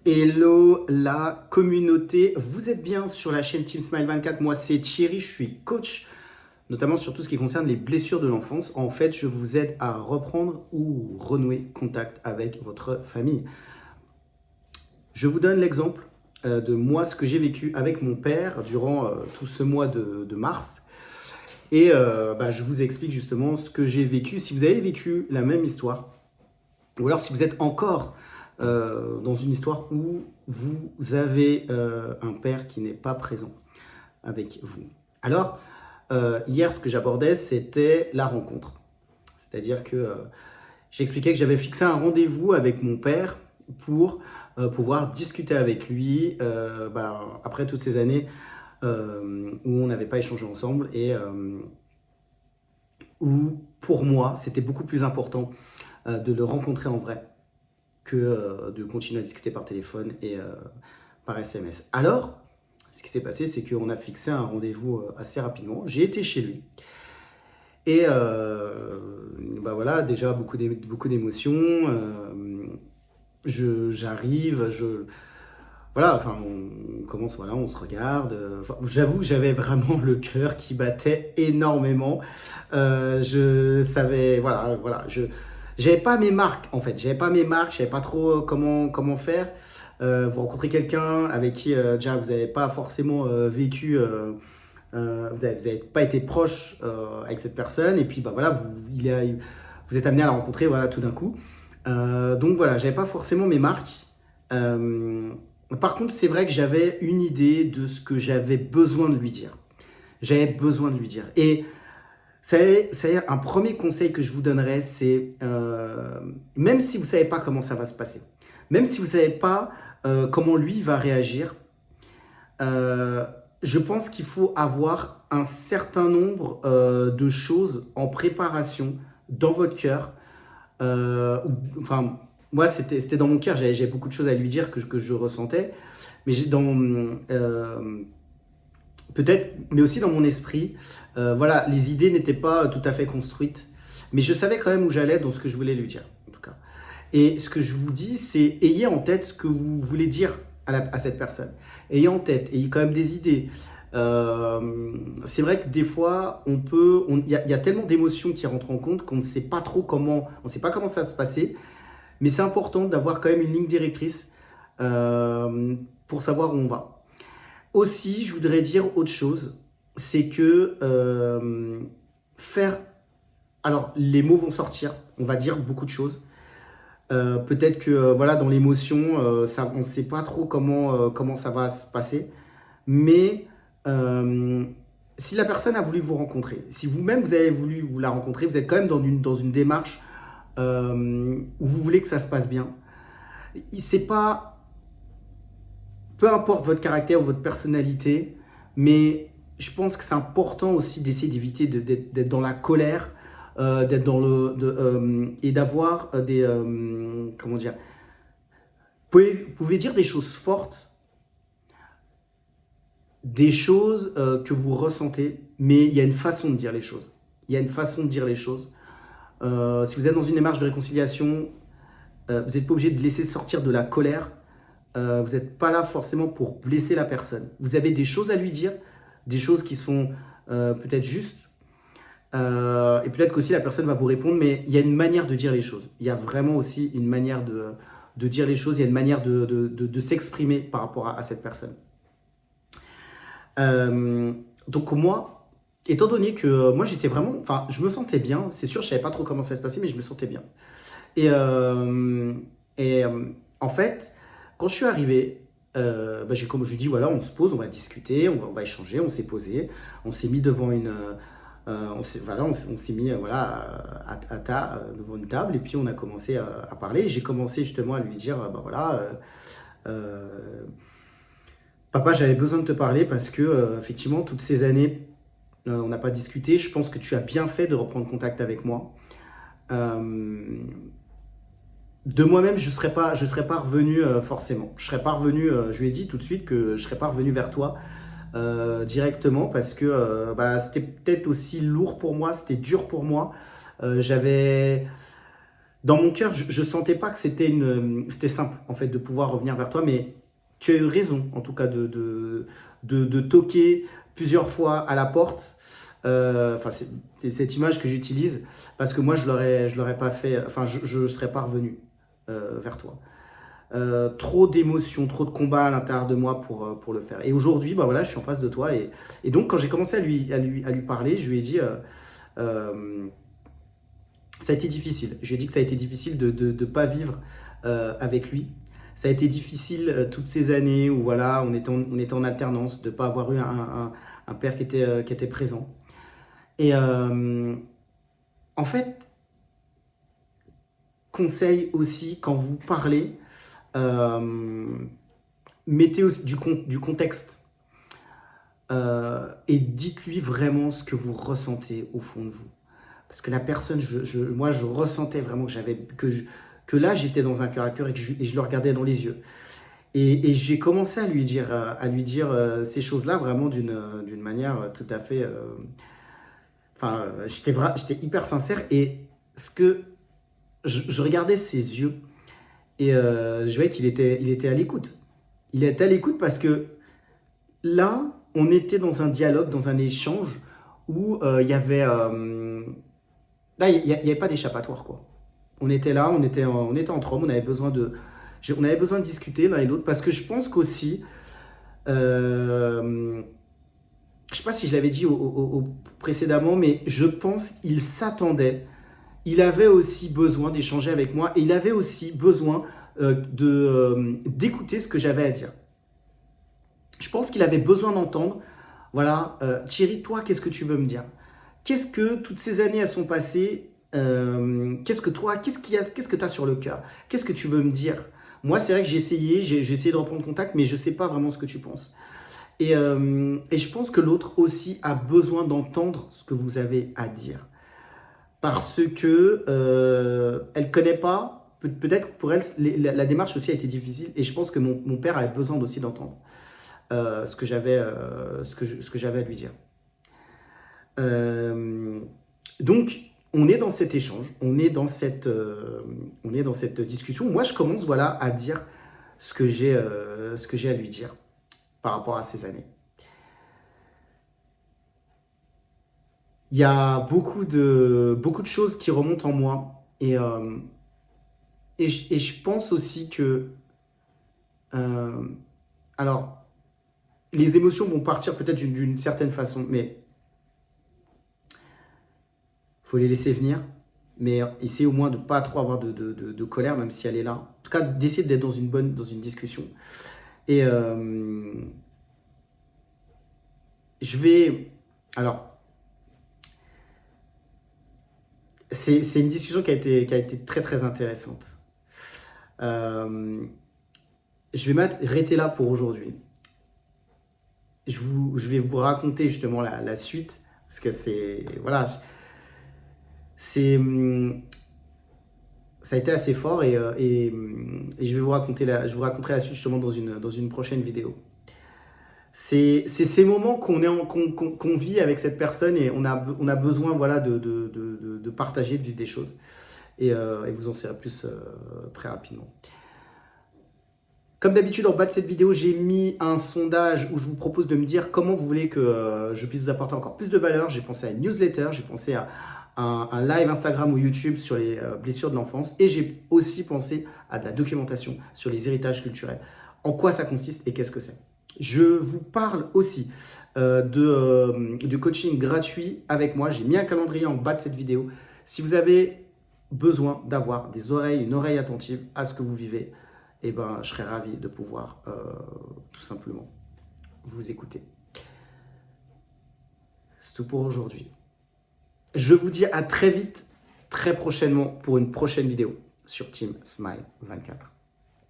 Hello la communauté, vous êtes bien sur la chaîne Team Smile 24, moi c'est Thierry, je suis coach, notamment sur tout ce qui concerne les blessures de l'enfance. En fait, je vous aide à reprendre ou renouer contact avec votre famille. Je vous donne l'exemple de moi, ce que j'ai vécu avec mon père durant tout ce mois de mars. Et je vous explique justement ce que j'ai vécu. Si vous avez vécu la même histoire, ou alors si vous êtes encore dans une histoire où vous avez un père qui n'est pas présent avec vous. Alors, hier, ce que j'abordais, c'était la rencontre. C'est-à-dire que j'expliquais que j'avais fixé un rendez-vous avec mon père pour pouvoir discuter avec lui après toutes ces années où on n'avait pas échangé ensemble et où, pour moi, c'était beaucoup plus important de le rencontrer en vrai que de continuer à discuter par téléphone et par SMS. Alors, ce qui s'est passé, c'est qu'on a fixé un rendez-vous assez rapidement. J'ai été chez lui. Et voilà, déjà beaucoup d'émotions. J'arrive, voilà, enfin, on commence, voilà, on se regarde. J'avoue que j'avais vraiment le cœur qui battait énormément. Je savais, voilà, j'avais pas mes marques en fait. J'avais pas mes marques, je savais pas trop comment faire. Vous rencontrez quelqu'un avec qui déjà vous n'avez pas forcément vécu, vous n'avez pas été proche avec cette personne, et puis voilà, vous êtes amené à la rencontrer, voilà, tout d'un coup. Donc voilà, j'avais pas forcément mes marques. Par contre, c'est vrai que j'avais une idée de ce que j'avais besoin de lui dire. J'avais besoin de lui dire. Et c'est un premier conseil que je vous donnerais, c'est même si vous ne savez pas comment ça va se passer, même si vous ne savez pas comment lui va réagir, je pense qu'il faut avoir un certain nombre de choses en préparation dans votre cœur. Enfin, moi, c'était dans mon cœur, j'avais beaucoup de choses à lui dire que je ressentais, mais peut-être, mais aussi dans mon esprit, voilà, les idées n'étaient pas tout à fait construites, mais je savais quand même où j'allais dans ce que je voulais lui dire, en tout cas. Et ce que je vous dis, c'est ayez en tête ce que vous voulez dire à cette personne. Ayez en tête, ayez quand même des idées. C'est vrai que des fois, il y a tellement d'émotions qui rentrent en compte qu'on ne sait pas trop on sait pas comment ça va se passer, mais c'est important d'avoir quand même une ligne directrice pour savoir où on va. Aussi, je voudrais dire autre chose, c'est que alors les mots vont sortir, on va dire beaucoup de choses. Peut-être que voilà, dans l'émotion, on ne sait pas trop comment ça va se passer. Mais si la personne a voulu vous rencontrer, si vous-même vous avez voulu vous la rencontrer, vous êtes quand même dans une démarche où vous voulez que ça se passe bien. C'est pas, peu importe votre caractère ou votre personnalité, mais je pense que c'est important aussi d'essayer d'éviter d'être dans la colère, d'être dans et d'avoir comment dire, vous pouvez dire des choses fortes, des choses que vous ressentez, mais il y a une façon de dire les choses. Il y a une façon de dire les choses. Si vous êtes dans une démarche de réconciliation, vous n'êtes pas obligé de laisser sortir de la colère. Vous n'êtes pas là forcément pour blesser la personne. Vous avez des choses à lui dire, des choses qui sont peut-être justes. Et peut-être qu'aussi la personne va vous répondre, mais il y a une manière de dire les choses. Il y a vraiment aussi une manière de dire les choses, il y a une manière de s'exprimer par rapport à cette personne. Donc moi, étant donné que moi j'étais vraiment, enfin je me sentais bien, c'est sûr je savais pas trop comment ça se passait, mais je me sentais bien. Et, euh, et en fait, quand je suis arrivé, comme je lui dis, voilà, on se pose, on va discuter, on va échanger, on s'est posé, on s'est mis devant on s'est mis voilà, devant une table, et puis on a commencé à parler. Et j'ai commencé justement à lui dire, papa, j'avais besoin de te parler parce que effectivement, toutes ces années, on n'a pas discuté. Je pense que tu as bien fait de reprendre contact avec moi. De moi-même, je serais pas revenu forcément. Je serais pas revenu. Je lui ai dit tout de suite que je serais pas revenu vers toi directement parce que c'était peut-être aussi lourd pour moi, c'était dur pour moi. J'avais dans mon cœur, je sentais pas que c'était simple, en fait, de pouvoir revenir vers toi, mais tu as eu raison, en tout cas, de toquer plusieurs fois à la porte. Enfin, c'est cette image que j'utilise, parce que moi, je l'aurais pas fait, enfin, je ne serais pas revenu vers toi. Trop d'émotions, trop de combats à l'intérieur de moi pour le faire. Et aujourd'hui, bah voilà, je suis en face de toi. Et donc, quand j'ai commencé à lui parler, je lui ai dit, euh, ça a été difficile. Je lui ai dit que ça a été difficile de ne pas vivre avec lui. Ça a été difficile toutes ces années où voilà, on était en alternance, de ne pas avoir eu un père qui était présent. Et en fait, conseil aussi, quand vous parlez, euh, mettez aussi du contexte et dites-lui vraiment ce que vous ressentez au fond de vous. Parce que la personne, moi, je ressentais vraiment que là, j'étais dans un cœur à cœur et et je le regardais dans les yeux. Et j'ai commencé à lui dire ces choses-là vraiment d'une manière tout à fait. Enfin, j'étais hyper sincère et ce que je regardais ses yeux et je voyais il était à l'écoute. Il était à l'écoute parce que là, on était dans un dialogue, dans un échange où il y avait. Là, il n'y avait pas d'échappatoire, quoi. On était là, on était entre hommes, on avait besoin de discuter l'un et l'autre parce que je pense qu'aussi, je ne sais pas si je l'avais dit précédemment, mais je pense qu'il s'attendait, il avait aussi besoin d'échanger avec moi et il avait aussi besoin d'écouter ce que j'avais à dire. Je pense qu'il avait besoin d'entendre, voilà, Thierry, toi, qu'est-ce que tu veux me dire? Qu'est-ce que toutes ces années elles sont passées? Qu'est-ce que tu as sur le cœur? Qu'est-ce que tu veux me dire? Moi, c'est vrai que j'ai essayé de reprendre contact, mais je ne sais pas vraiment ce que tu penses. Et je pense que l'autre aussi a besoin d'entendre ce que vous avez à dire. Parce que elle ne connaît pas, peut-être pour elle, la démarche aussi a été difficile. Et je pense que mon père avait besoin aussi d'entendre ce que ce que j'avais à lui dire. Euh, donc, on est dans cet échange, on est dans cette discussion. Moi, je commence voilà, à dire ce que j'ai à lui dire par rapport à ces années. Il y a beaucoup de choses qui remontent en moi et je pense aussi que euh, alors les émotions vont partir peut-être d'une certaine façon, mais faut les laisser venir, mais essayer au moins de ne pas trop avoir de colère, même si elle est là. En tout cas, d'essayer d'être dans une discussion. Et je vais... Alors, c'est une discussion qui a été très très intéressante. Euh, je vais m'arrêter là pour aujourd'hui. Je vais vous raconter justement la suite, parce que c'est... Voilà, c'est... Ça a été assez fort et je vais vous je vous raconterai la suite justement dans une prochaine vidéo. C'est ces moments qu'on vit avec cette personne et on a besoin voilà, de partager, de vivre des choses. Et vous en saurez plus très rapidement. Comme d'habitude, en bas de cette vidéo, j'ai mis un sondage où je vous propose de me dire comment vous voulez que je puisse vous apporter encore plus de valeur. J'ai pensé à une newsletter, j'ai pensé à un live Instagram ou YouTube sur les blessures de l'enfance et j'ai aussi pensé à de la documentation sur les héritages culturels. En quoi ça consiste et qu'est-ce que c'est? Je vous parle aussi de coaching gratuit avec moi. J'ai mis un calendrier en bas de cette vidéo. Si vous avez besoin d'avoir une oreille attentive à ce que vous vivez, eh ben, je serais ravi de pouvoir tout simplement vous écouter. C'est tout pour aujourd'hui. Je vous dis à très vite, très prochainement pour une prochaine vidéo sur Team Smile 24.